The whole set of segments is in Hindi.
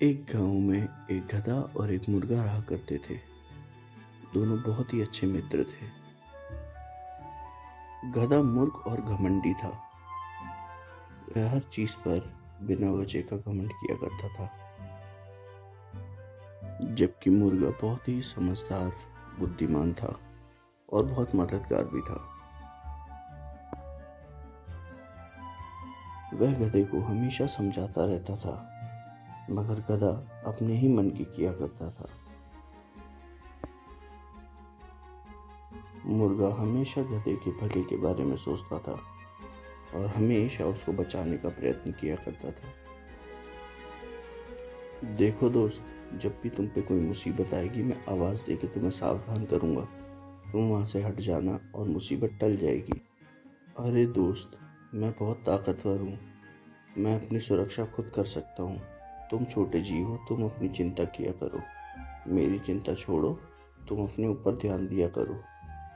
एक गांव में एक गधा और एक मुर्गा रहा करते थे। दोनों बहुत ही अच्छे मित्र थे। गधा मूर्ख और घमंडी था। वह हर चीज पर बिना वजह का घमंड किया करता था, जबकि मुर्गा बहुत ही समझदार, बुद्धिमान था और बहुत मददगार भी था। वह गधे को हमेशा समझाता रहता था, मगर गधा अपने ही मन की किया करता था। मुर्गा हमेशा गधे के भले के बारे में सोचता था और हमेशा उसको बचाने का प्रयत्न किया करता था। देखो दोस्त, जब भी तुम पे कोई मुसीबत आएगी, मैं आवाज़ देके तुम्हें सावधान करूंगा। तुम वहां से हट जाना और मुसीबत टल जाएगी। अरे दोस्त, मैं बहुत ताकतवर हूँ। मैं अपनी सुरक्षा खुद कर सकता हूँ। तुम छोटे जीव हो, तुम अपनी चिंता किया करो। मेरी चिंता छोड़ो, तुम अपने ऊपर ध्यान दिया करो।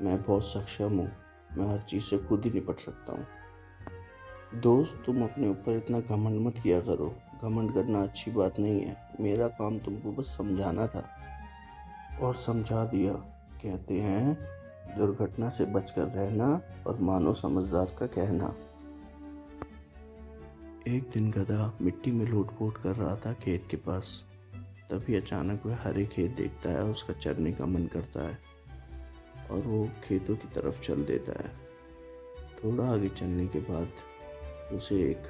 मैं बहुत सक्षम हूँ। मैं हर चीज़ से खुद ही निपट सकता हूँ। दोस्त, तुम अपने ऊपर इतना घमंड मत किया करो। घमंड करना अच्छी बात नहीं है। मेरा काम तुमको बस समझाना था और समझा दिया। कहते हैं, दुर्घटना से बचकर रहना और मानो समझदार का कहना। एक दिन गधा मिट्टी में लोट-पोट कर रहा था खेत के पास। तभी अचानक वह हरे खेत देखता है। उसका चरने का मन करता है और वो खेतों की तरफ चल देता है। थोड़ा आगे चलने के बाद उसे एक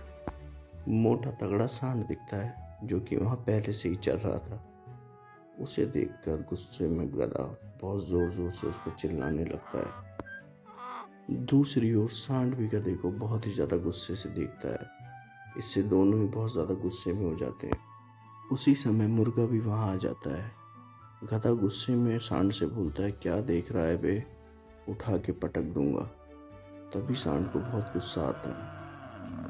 मोटा तगड़ा सांड दिखता है, जो कि वहां पहले से ही चल रहा था। उसे देखकर गुस्से में गधा बहुत जोर जोर से उस पर चिल्लाने लगता है। दूसरी ओर सांड भी गधे को बहुत ही ज्यादा गुस्से से देखता है। इससे दोनों ही बहुत ज्यादा गुस्से में हो जाते हैं। उसी समय मुर्गा भी वहां आ जाता है। गधा गुस्से में सांड से बोलता है, क्या देख रहा है बे, उठा के पटक दूंगा। तभी सांड को बहुत गुस्सा आता है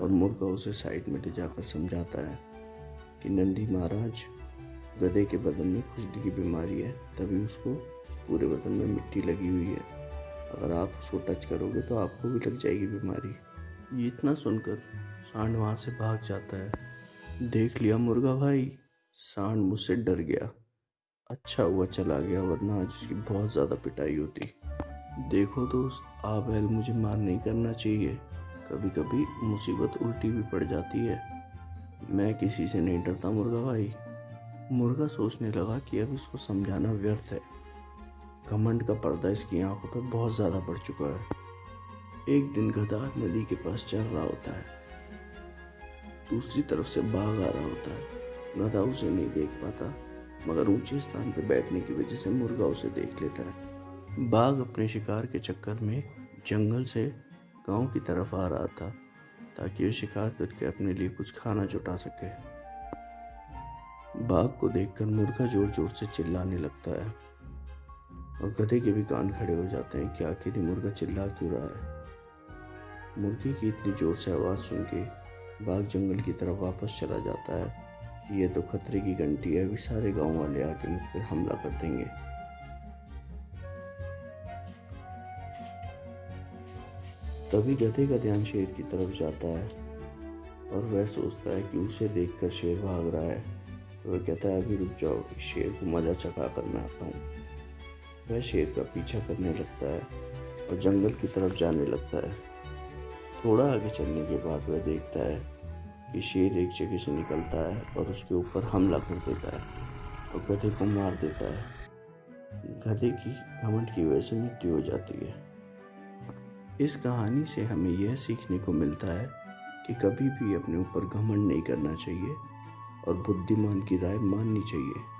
और मुर्गा उसे साइड में ले जाकर समझाता है कि नंदी महाराज, गधे के बदन में खुजली की बीमारी है, तभी उसको पूरे बदन में मिट्टी लगी हुई है। अगर आप उसको टच करोगे तो आपको भी लग जाएगी बीमारी। ये इतना सुनकर सांड वहां से भाग जाता है। देख लिया मुर्गा भाई, सांड मुझसे डर गया। अच्छा हुआ चला गया, वरना आज उसकी बहुत ज्यादा पिटाई होती। देखो दोस्त, आबैल मुझे मार नहीं करना चाहिए। कभी कभी मुसीबत उल्टी भी पड़ जाती है। मैं किसी से नहीं डरता मुर्गा भाई। मुर्गा सोचने लगा कि अब इसको समझाना व्यर्थ है। घमंड का पर्दा इसकी आंखों पर बहुत ज्यादा पड़ चुका है। एक दिन गधा नदी के पास चल रहा होता है। दूसरी तरफ से बाघ आ रहा होता है। गधा उसे नहीं देख पाता, मगर ऊंचे स्थान पर बैठने की वजह से मुर्गा उसे देख लेता है। बाघ अपने शिकार के चक्कर में जंगल से गांव की तरफ आ रहा था, ताकि वह शिकार करके अपने लिए कुछ खाना जुटा सके। बाघ को देखकर मुर्गा जोर जोर से चिल्लाने लगता है और गधे के भी कान खड़े हो जाते हैं कि आखिर ये मुर्गा चिल्ला क्यों रहा है। मुर्गे की इतनी जोर से आवाज सुन के बाघ जंगल की तरफ वापस चला जाता है कि यह तो खतरे की घंटी है, अभी सारे गांव वाले आके मुझ पर हमला कर देंगे। तभी गधे का ध्यान शेर की तरफ जाता है और वह सोचता है कि उसे देखकर शेर भाग रहा है। तो वह कहता है, अभी रुक जाओ, इस शेर को मजा चखा कर मैं आता हूँ। वह शेर का पीछा करने लगता है और जंगल की तरफ जाने लगता है। थोड़ा आगे चलने के बाद वह देखता है कि शेर एक जगह से निकलता है और उसके ऊपर हमला कर देता है और गधे को मार देता है। गधे की घमंड की वजह से मृत्यु हो जाती है। इस कहानी से हमें यह सीखने को मिलता है कि कभी भी अपने ऊपर घमंड नहीं करना चाहिए और बुद्धिमान की राय माननी चाहिए।